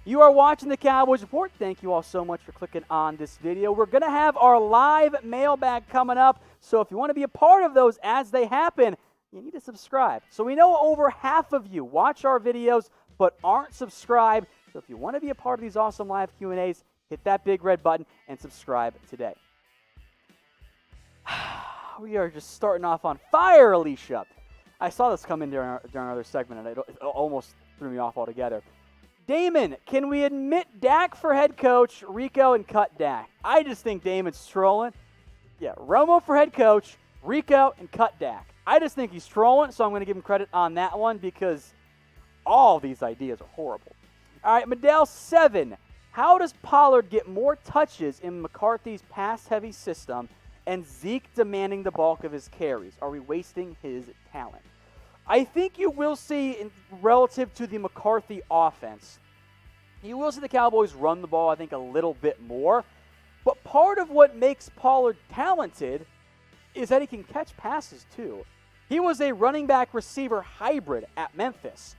You are watching the Cowboys Report. Thank you all so much for clicking on this video. We're going to have our live mailbag coming up, so if you want to be a part of those as they happen, you need to subscribe. So we know over half of you watch our videos but aren't subscribed. So if you want to be a part of these awesome live Q&As, hit that big red button and subscribe today. We are just starting off on fire, Alicia. I saw this come in during our other segment, and it almost threw me off altogether. Damon, can we admit Dak for head coach, Rico, and cut Dak? I just think Damon's trolling. Yeah, Romo for head coach, Rico, and cut Dak. I just think he's trolling, so I'm going to give him credit on that one because all these ideas are horrible. All right, Medell 7. How does Pollard get more touches in McCarthy's pass-heavy system and Zeke demanding the bulk of his carries? Are we wasting his talent? I think you will see, relative to the McCarthy offense, you will see the Cowboys run the ball, I think, a little bit more. But part of what makes Pollard talented is that he can catch passes, too. He was a running back receiver hybrid at Memphis.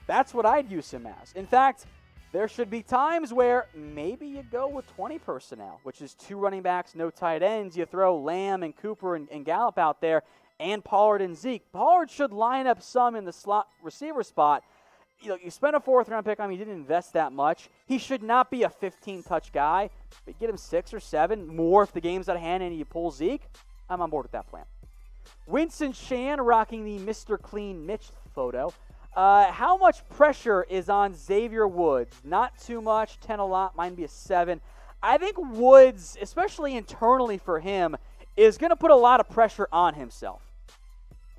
That's what I'd use him as. In fact, there should be times where maybe you go with 20 personnel, which is 2 running backs, no tight ends. You throw Lamb and Cooper and Gallup out there, and Pollard and Zeke. Pollard should line up some in the slot receiver spot. You spent a 4th-round pick on him. You didn't invest that much. He should not be a 15-touch guy. But get him 6 or 7 more if the game's at hand and you pull Zeke. I'm on board with that plan. Winston Shan rocking the Mr. Clean Mitch photo. How much pressure is on Xavier Woods? Not too much, 10 a lot, might be a 7. I think Woods, especially internally for him, is going to put a lot of pressure on himself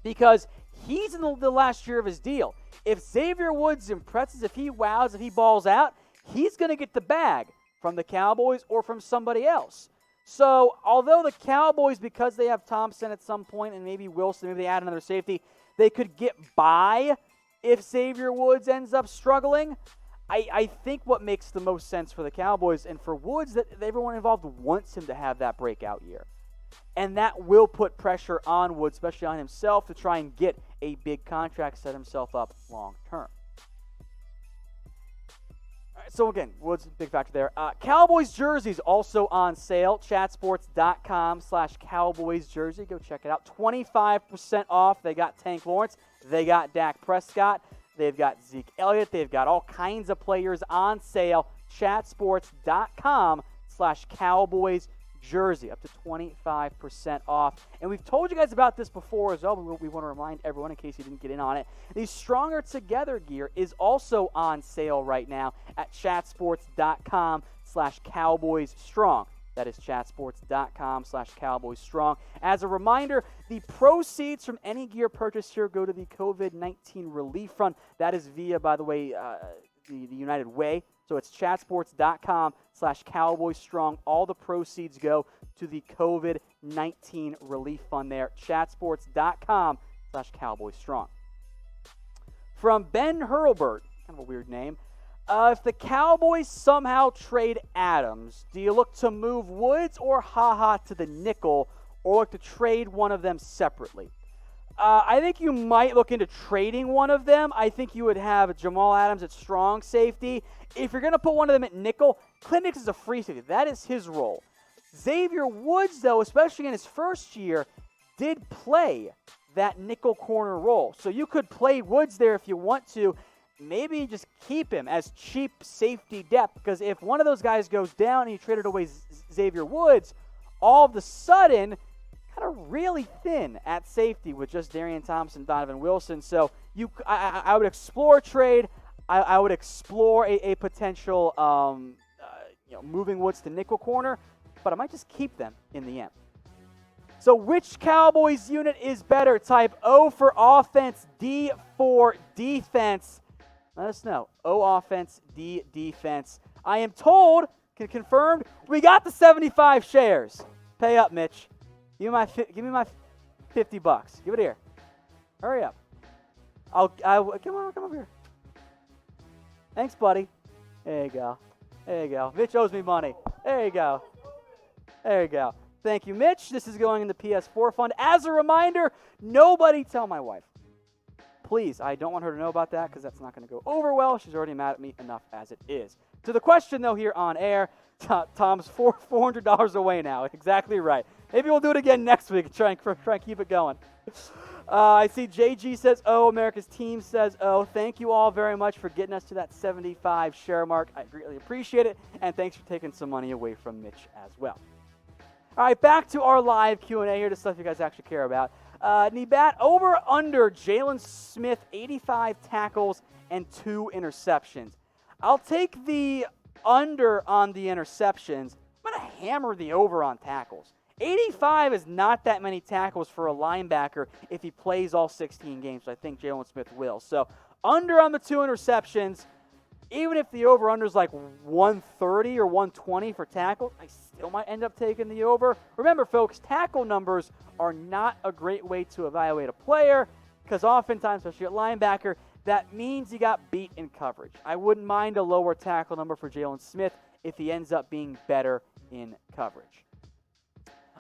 because he's in the last year of his deal. If Xavier Woods impresses, if he wows, if he balls out, he's going to get the bag from the Cowboys or from somebody else. So although the Cowboys, because they have Thompson at some point and maybe Wilson, maybe they add another safety, they could get by if Xavier Woods ends up struggling. I think what makes the most sense for the Cowboys and for Woods, that everyone involved wants him to have that breakout year. And that will put pressure on Woods, especially on himself, to try and get a big contract, set himself up long term. All right, so again, Woods, big factor there. Cowboys jerseys also on sale. Chatsports.com/Cowboys jersey. Go check it out. 25% off. They got Tank Lawrence. They got Dak Prescott. They've got Zeke Elliott. They've got all kinds of players on sale. Chatsports.com/Cowboys jersey, up to 25% off. And we've told you guys about this before as well, but we want to remind everyone in case you didn't get in on it. The Stronger Together gear is also on sale right now at chatsports.com/Cowboys Strong. That is chatsports.com/Cowboys Strong. As a reminder, the proceeds from any gear purchased here go to the COVID-19 Relief Fund. That is via, by the way, the United Way. So it's chatsports.com/Cowboys Strong. All the proceeds go to the COVID-19 Relief Fund there. Chatsports.com/Cowboys Strong. From Ben Hurlbert, kind of a weird name. If the Cowboys somehow trade Adams, do you look to move Woods or HaHa to the nickel, or look to trade one of them separately? I think you might look into trading one of them. I think you would have Jamal Adams at strong safety. If you're going to put one of them at nickel, Clinton-Dix is a free safety. That is his role. Xavier Woods, though, especially in his first year, did play that nickel corner role. So you could play Woods there if you want to. Maybe just keep him as cheap safety depth, because if one of those guys goes down and you traded away Xavier Woods, all of a sudden, kind of really thin at safety with just Darian Thompson, Donovan Wilson. So I would explore a trade. I would explore a potential moving Woods to nickel corner, but I might just keep them in the end. So which Cowboys unit is better? Type O for offense, D for defense. Let us know. O offense, D defense. I am told, confirmed, we got the 75 shares. Pay up, Mitch. Give me my $50. Give it here. Hurry up. Come over here. Thanks, buddy. There you go. There you go. Mitch owes me money. There you go. There you go. Thank you, Mitch. This is going in the PS4 fund. As a reminder, nobody tell my wife. Please, I don't want her to know about that because that's not going to go over well. She's already mad at me enough as it is. To the question, though, here on air, Tom's $400 away now. Exactly right. Maybe we'll do it again next week and try and keep it going. I see JG says, oh, America's team says, oh. Thank you all very much for getting us to that 75 share mark. I greatly appreciate it, and thanks for taking some money away from Mitch as well. All right, back to our live Q&A here, the stuff you guys actually care about. Nebat, over under Jaylon Smith, 85 tackles and 2 interceptions. I'll take the under on the interceptions. I'm going to hammer the over on tackles. 85 is not that many tackles for a linebacker if he plays all 16 games. So I think Jaylon Smith will. So under on the 2 interceptions. Even if the over-under is like 130 or 120 for tackles, I still might end up taking the over. Remember, folks, tackle numbers are not a great way to evaluate a player because oftentimes, especially at linebacker, that means you got beat in coverage. I wouldn't mind a lower tackle number for Jaylon Smith if he ends up being better in coverage.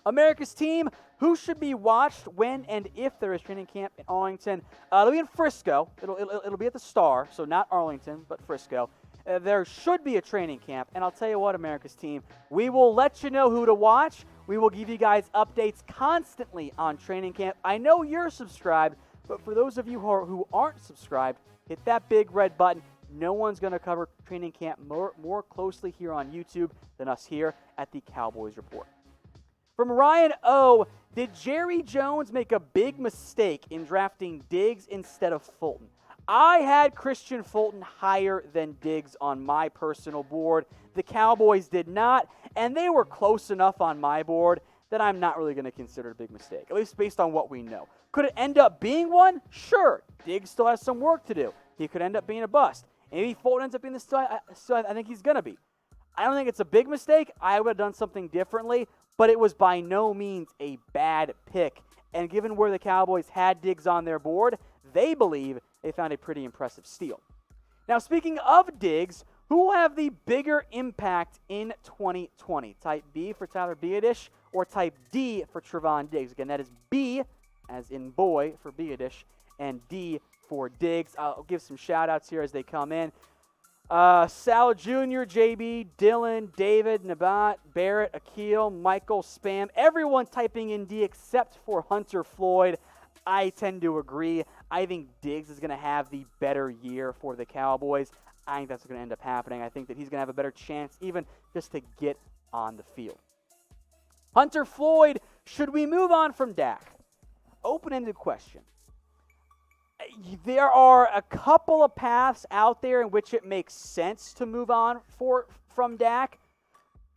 America's team, who should be watched when and if there is training camp in Arlington? It'll be in Frisco. It'll be at the Star, so not Arlington, but Frisco. There should be a training camp, and I'll tell you what, America's team, we will let you know who to watch. We will give you guys updates constantly on training camp. I know you're subscribed, but for those of you who aren't subscribed, hit that big red button. No one's going to cover training camp more closely here on YouTube than us here at the Cowboys Report. From Ryan O., did Jerry Jones make a big mistake in drafting Diggs instead of Fulton? I had Christian Fulton higher than Diggs on my personal board. The Cowboys did not, and they were close enough on my board that I'm not really going to consider it a big mistake, at least based on what we know. Could it end up being one? Sure. Diggs still has some work to do. He could end up being a bust. Maybe Fulton ends up being the star, so I think he's going to be. I don't think it's a big mistake. I would have done something differently, but it was by no means a bad pick. And given where the Cowboys had Diggs on their board, they believe they found a pretty impressive steal. Now, speaking of Diggs, who will have the bigger impact in 2020? Type B for Tyler Biadasz or type D for Trevon Diggs? Again, that is B, as in boy, for Biadasz, and D for Diggs. I'll give some shout-outs here as they come in. Sal Jr., JB, Dylan, David, Nabat, Barrett, Akil, Michael, Spam, everyone typing in D except for Hunter Floyd. I tend to agree. I think Diggs is going to have the better year for the Cowboys. I think that's going to end up happening. I think that he's going to have a better chance even just to get on the field. Hunter Floyd, should we move on from Dak? Open-ended question. There are a couple of paths out there in which it makes sense to move on from Dak,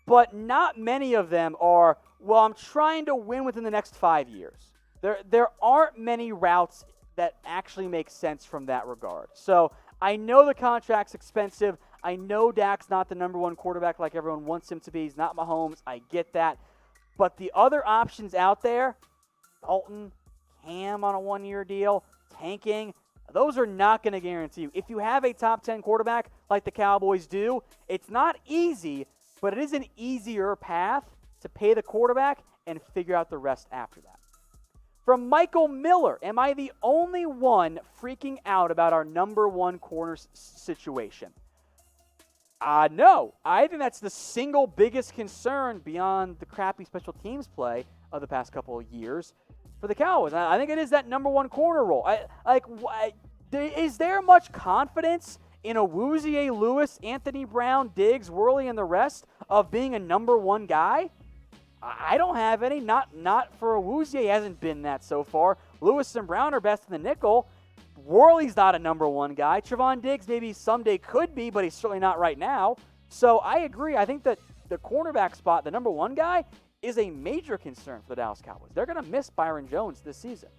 but not many of them are, well, I'm trying to win within the next 5 years. There aren't many routes that actually make sense from that regard. So I know the contract's expensive. I know Dak's not the number one quarterback like everyone wants him to be. He's not Mahomes. I get that. But the other options out there, Dalton, Cam on a one-year deal, tanking, those are not going to guarantee you. If you have a top 10 quarterback like the Cowboys do, it's not easy, but it is an easier path to pay the quarterback and figure out the rest after that. From Michael Miller, am I the only one freaking out about our number one corner situation? No. I think that's the single biggest concern beyond the crappy special teams play of the past couple of years for the Cowboys. I think it is that number one corner role. Is there much confidence in Awuzie, Lewis, Anthony Brown, Diggs, Worley, and the rest of being a number one guy? I don't have any. Not for Awuzie. He hasn't been that so far. Lewis and Brown are best in the nickel. Worley's not a number one guy. Trevon Diggs maybe someday could be, but he's certainly not right now. So I agree. I think that the cornerback spot, the number one guy, is a major concern for the Dallas Cowboys. They're going to miss Byron Jones this season.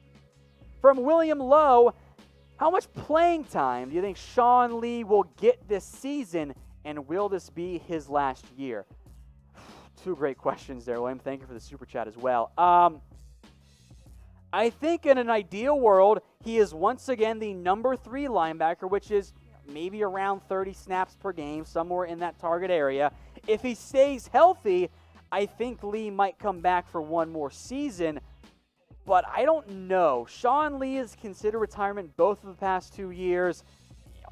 From William Lowe, how much playing time do you think Sean Lee will get this season, and will this be his last year? Two great questions there, William. Thank you for the super chat as well. I think in an ideal world, he is once again the number 3 linebacker, which is maybe around 30 snaps per game, somewhere in that target area. If he stays healthy, I think Lee might come back for one more season, but I don't know. Sean Lee has considered retirement both of the past 2 years.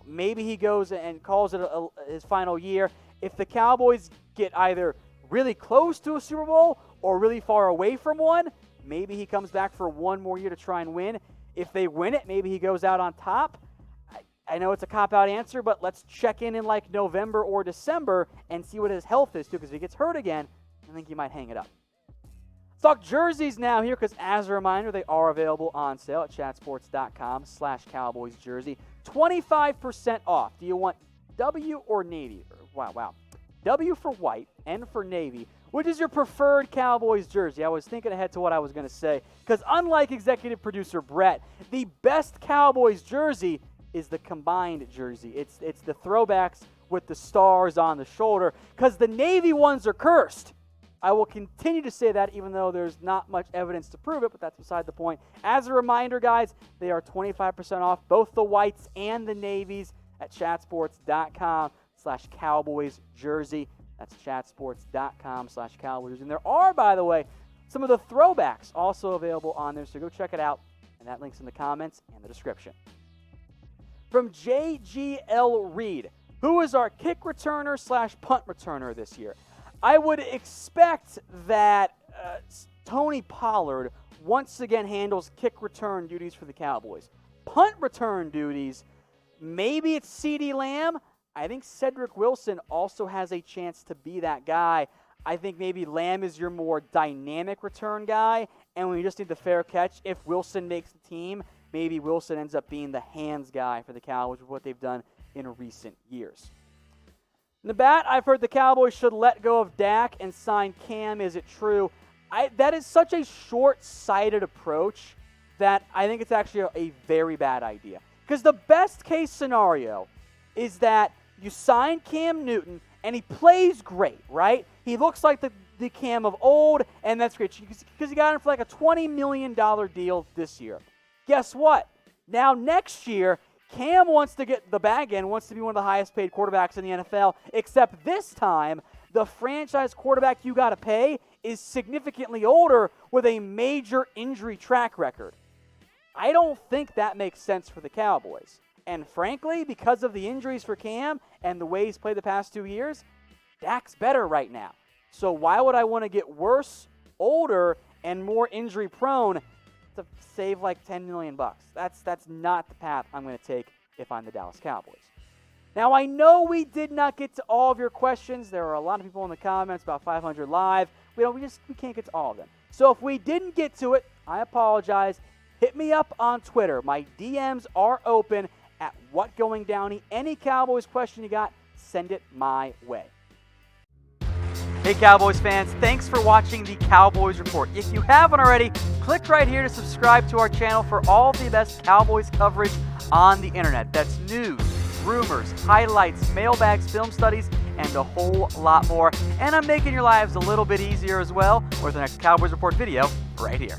maybe he goes and calls it his final year. If the Cowboys get either really close to a Super Bowl or really far away from one, maybe he comes back for one more year to try and win. If they win it, maybe he goes out on top. I know it's a cop-out answer, but let's check in like November or December and see what his health is, too, because if he gets hurt again, I think he might hang it up. Let's talk jerseys now here, because as a reminder, they are available on sale at chatsports.com/Cowboys jersey. 25% off. Do you want W or Navy? Wow. W for white, N for Navy. Which is your preferred Cowboys jersey? I was thinking ahead to what I was going to say, because unlike executive producer Brett, the best Cowboys jersey is the combined jersey. It's the throwbacks with the stars on the shoulder, because the Navy ones are cursed. I will continue to say that even though there's not much evidence to prove it, but that's beside the point. As a reminder, guys, they are 25% off both the whites and the navies at chatsports.com/Cowboys jersey. That's chatsports.com/Cowboys jersey. And there are, by the way, some of the throwbacks also available on there, so go check it out, and that link's in the comments and the description. From JGL Reed, who is our kick returner/punt returner this year? I would expect that Tony Pollard once again handles kick return duties for the Cowboys. Punt return duties, maybe it's CeeDee Lamb. I think Cedric Wilson also has a chance to be that guy. I think maybe Lamb is your more dynamic return guy, and when you just need the fair catch, if Wilson makes the team, maybe Wilson ends up being the hands guy for the Cowboys with what they've done in recent years. In the bat, I've heard the Cowboys should let go of Dak and sign Cam. Is it true? That is such a short-sighted approach that I think it's actually a very bad idea. Because the best case scenario is that you sign Cam Newton and he plays great, right? He looks like the Cam of old, and that's great because you got him for like a $20 million deal this year. Guess what? Now next year, Cam wants to get the bag in, wants to be one of the highest paid quarterbacks in the NFL, except this time, the franchise quarterback you got to pay is significantly older with a major injury track record. I don't think that makes sense for the Cowboys. And frankly, because of the injuries for Cam and the way he's played the past 2 years, Dak's better right now. So why would I want to get worse, older, and more injury prone to save like $10 million? That's not the path I'm going to take if I'm the Dallas Cowboys. Now, I know we did not get to all of your questions. There are a lot of people in the comments, about 500 live. We can't get to all of them. So if we didn't get to it, I apologize. Hit me up on Twitter. My DMs are open at WhatGoingDowney. Any Cowboys question you got, send it my way. Hey Cowboys fans, thanks for watching the Cowboys Report. If you haven't already, click right here to subscribe to our channel for all the best Cowboys coverage on the internet. That's news, rumors, highlights, mailbags, film studies, and a whole lot more. And I'm making your lives a little bit easier as well with the next Cowboys Report video right here.